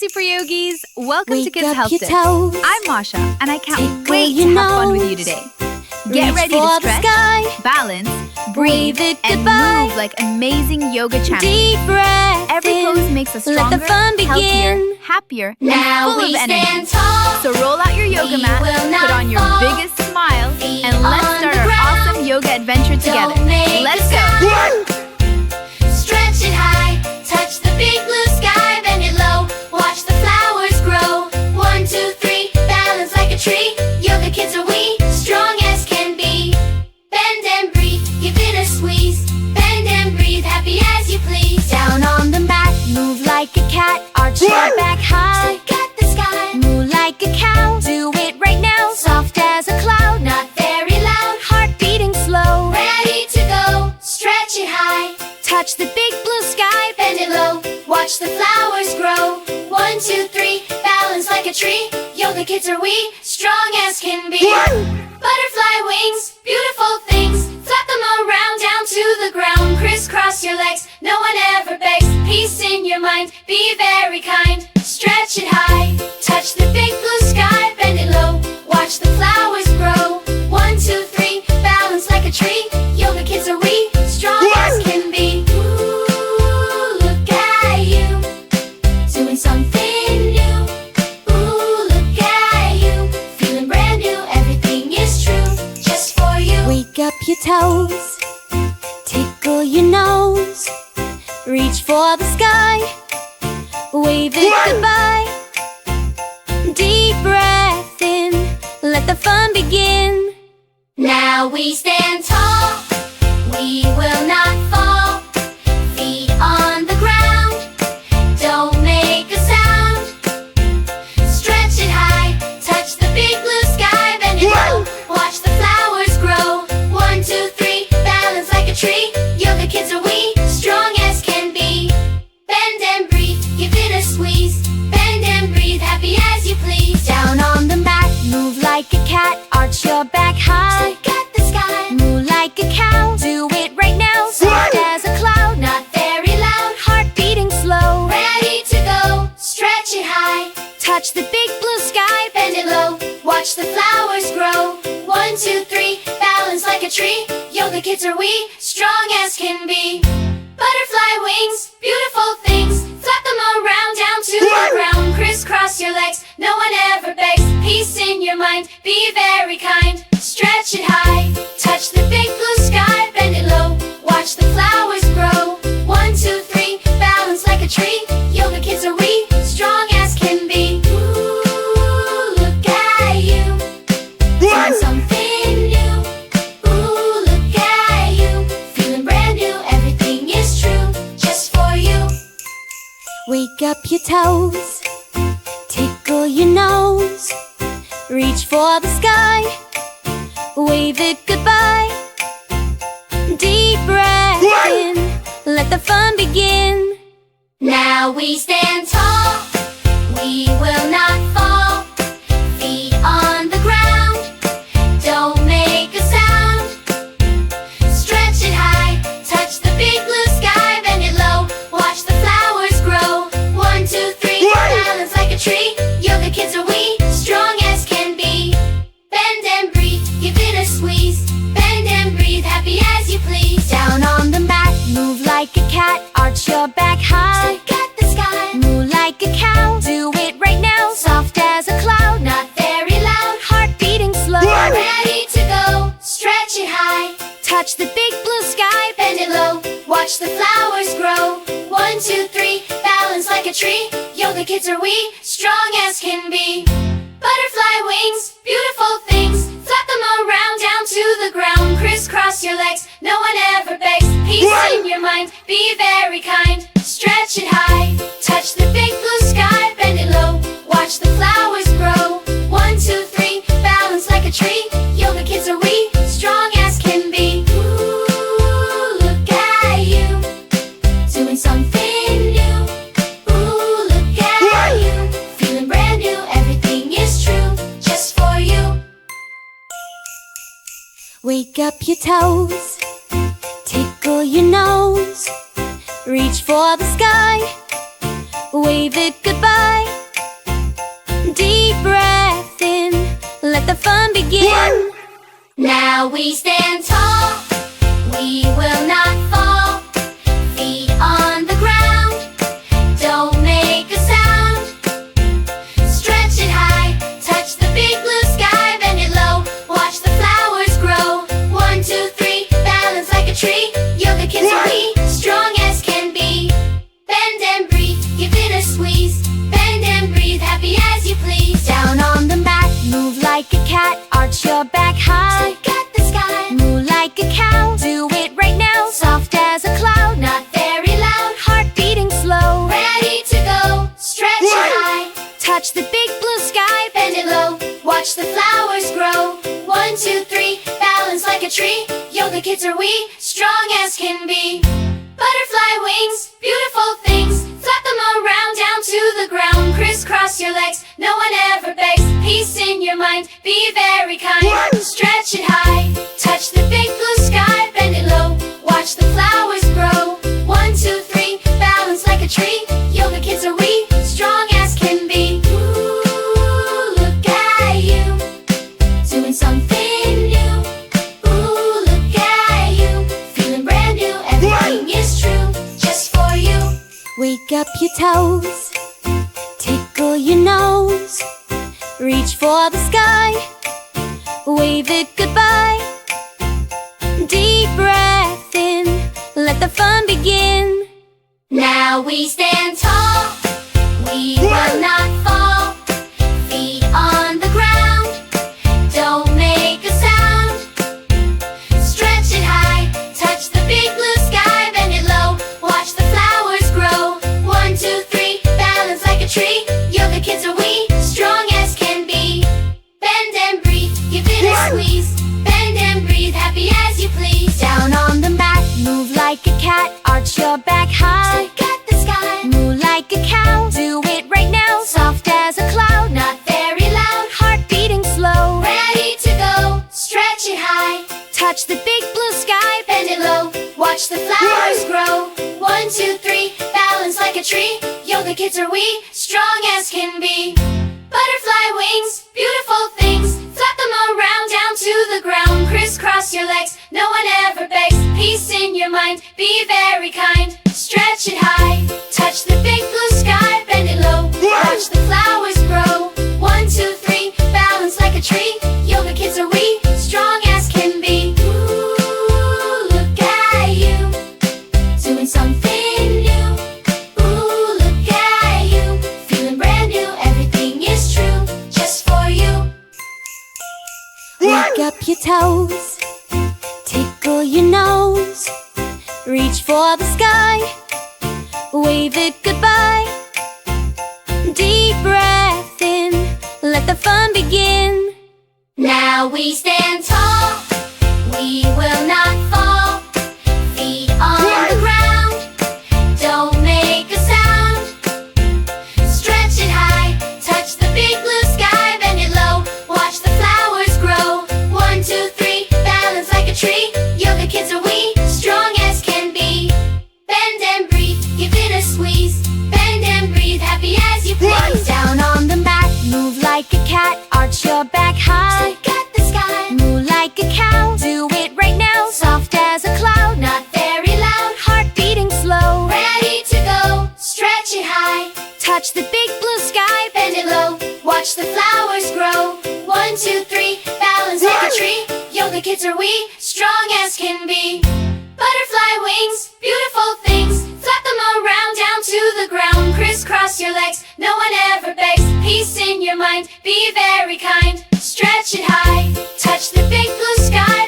Super Yogis! Welcome to Wake Kids up Health your Tips. toes. I'm Masha, and I can't Tickle wait to your have fun with nose. you today. Get Reach ready for to the stretch, sky. balance, breathe, Wave it and goodbye. move like amazing yoga champions. Deep breath Every in. pose makes us Let stronger, the fun healthier, begin. happier, Now and full we of energy. stand tall. So roll out your yoga We mat, will not put on your fall. biggest smile, Feet and let's on start the our ground. awesome yoga adventure together. Don't make Let's a go! sound. Stretch it high, touch the big blue sky, bend it low, watch the flowers grow. 1, 2, 3, balance like a tree. Yoga kids are we, strong as can be. Bend and breathe, give it a squeeze. Bend and breathe, happy as you please. Down on the mat, move like a cat. Arch your back high. Look at the sky, Moo like a cow. Do it right now. Soft as a cloud. not very loud. Heart beating slow. Ready to go, stretch it high. Touch the big blue sky. Bend it low, watch the flowers grow. 1, 2, 3, balance like a tree. Yoga kids are we, strong as can be. Butterfly wings, beautiful things. Flap them around down to the ground. Crisscross your legs, no one ever begs. Peace in your mind, be very kind. Stretch it high, touch the big blue sky. Bend it low, watch the flowers grow. 1, 2, 3, balance like a tree. Yoga kids are we, strong as can be. Ooh, look at you, doing something new. Ooh, look at you, feeling brand new. Everything is true, just for you. Wake up your toes. Tickle your nose. Reach for the sky. Wave it goodbye. Deep breath in. Let the fun begin. Now we stand tall, we will not fall. Feet on the ground, don't make a sound. Stretch it high, touch the big blue sky. Bend it low, watch the flowers grow. 1, 2, 3, balance like a tree. Yoga kids are we, strong as can be. Bend and breathe, give it a squeeze. Bend and breathe, happy as you please. Down on the mat, move like a cat. Arch your back high. Look at the sky, Moo like a cow. Do it right now. Soft as a cloud. not very loud. Heart beating slow. Ready to go, stretch it high. Touch the big blue sky. Bend it low, watch the flowers grow. 1, 2, 3, balance like a tree. Yoga kids are we, strong as can be. Butterfly wings, beautiful things. Flap them around down to the ground. Crisscross your legs, no one ever begs. Peace in your mind, be very kind. Stretch it high, touch the big blue sky. Bend it low, watch the flowers grow. 1, 2, 3, balance like a tree. Yoga kids are we, strong as can be. Ooh, look at you, doing something new. Ooh, look at you, feeling brand new. Everything is true, just for you. Wake up your toes. Tickle your nose. Reach for the sky. Wave it goodbye. Deep breath in. Let the fun begin. Now we stand tall, we will not fall. Feet on the ground, don't make a sound. Stretch it high, touch the big blue sky. Bend it low, watch the flowers grow. 1, 2, 3, balance like a tree. Yoga kids are we, strong as can be. Bend and breathe, give it a squeeze. Bend and breathe, happy as you please. Down on the mat, move like a cat. Arch your back high. Look at the sky, Moo like a cow. Do it right now. Soft as a cloud. not very loud. Heart beating slow. Ready to go, stretch it high. Touch the big blue sky. Bend it low, watch the flowers grow. 1, 2, 3, balance like a tree. Yoga kids are we, strong as can be. Butterfly wings, beautiful things. Flap them around down to the ground. Crisscross your legs, no one ever begs. Peace in your mind, be very kind. Stretch it high, touch the big blue sky. Bend it low, watch the flowers grow. 1, 2, 3, balance like a tree. Yoga kids are we, strong as can be. Ooh, look at you, doing something new. Ooh, look at you, feeling brand new. Everything is true, just for you. Wake up your toes. Tickle your nose. Reach for the sky. Wave it goodbye. begin. Now we stand tall, we will not fall. Feet on the ground, don't make a sound. Stretch it high, touch the big blue sky. Bend it low, watch the flowers grow. 1, 2, 3, balance like a tree. Yoga kids are we, strong as can be. Bend and breathe, give it a squeeze. Bend and breathe, happy as you please. Down on the mat, move like a cat. Arch your back high, Look at the sky, moo like a cow. Do it right now, soft as a cloud. not very loud. Heart beating slow, Ready to go, stretch it high. touch the big blue sky. Bend it low, watch the flowers grow. 1, 2, 3, balance like a tree. Yoga kids are we, strong as can be. Butterfly wings, beautiful things. Flap them around down to the ground. Crisscross your legs, no one ever begs. Peace in your mind, be very kind. Stretch it high, touch the big blue sky. Bend it low, watch the flowers grow. 1, 2, 3, balance like a tree. Yoga kids are we, strong as can be. Ooh, look at you, doing something new. Ooh, look at you, feeling brand new. Everything is true, just for you. Wake up your toes, tickle your nose. Reach for the sky, wave it goodbye. Deep breath in, let the fun begin. Now we stand tall, we will not fall. Feet on the ground, don't make a sound. Stretch it high, touch the big blue sky. Bend it low, watch the flowers grow. 1, 2, 3, balance like a tree. Yoga kids are we, strong as can be. Bend and breathe, give it a squeeze. Bend and breathe, happy as you please. Down on the mat, move like a cat. Arch your back high, Look at the sky, moo like a cow. Do it right now, soft as a cloud. not very loud. Heart beating slow, Ready to go, stretch it high. touch the big blue sky. Bend it low, watch the flowers grow. 1, 2, 3, balance like a tree. Yoga kids are we, strong as can be. Butterfly wings, beautiful things. Flap them around down to the ground. Crisscross your legs, no one ever begs. Peace in your mind, be very kind. Stretch it high, touch the big blue sky. Bend it low, watch the flowers grow. 1, 2, 3, balance like a tree. Yoga kids are we, strong as can be. Ooh, look at you, doing something new. Ooh, look at you, feeling brand new. Everything is true, just for you. Wake up your toes, tickle your nose. Reach for the sky, wave it goodbye. Deep breath in, let the fun begin. Now we stand tall, we will not fall. Feet on the ground, don't make a sound. Stretch it high, touch the big blue sky. Bend it low, watch the flowers grow. 1, 2, 3, balance like a tree. Yoga kids are we, strong as can be. Bend and breathe, give it a squeeze. Bend and breathe, happy as you please. Down on the mat, move like a cat. Arch your back high, Look at the sky, moo like a cow. Do it right now, soft as a cloud. not very loud. Heart beating slow, Ready to go, stretch it high. touch the big blue sky. Bend it low, watch the flowers grow. 1, 2, 3, balance like a tree. Yoga kids are we, strong as can be. Butterfly wings, beautiful things. Flap them around down to the ground. Crisscross your legs, no one ever begs. Peace in your mind, be very kind. Stretch it high, touch the big blue sky.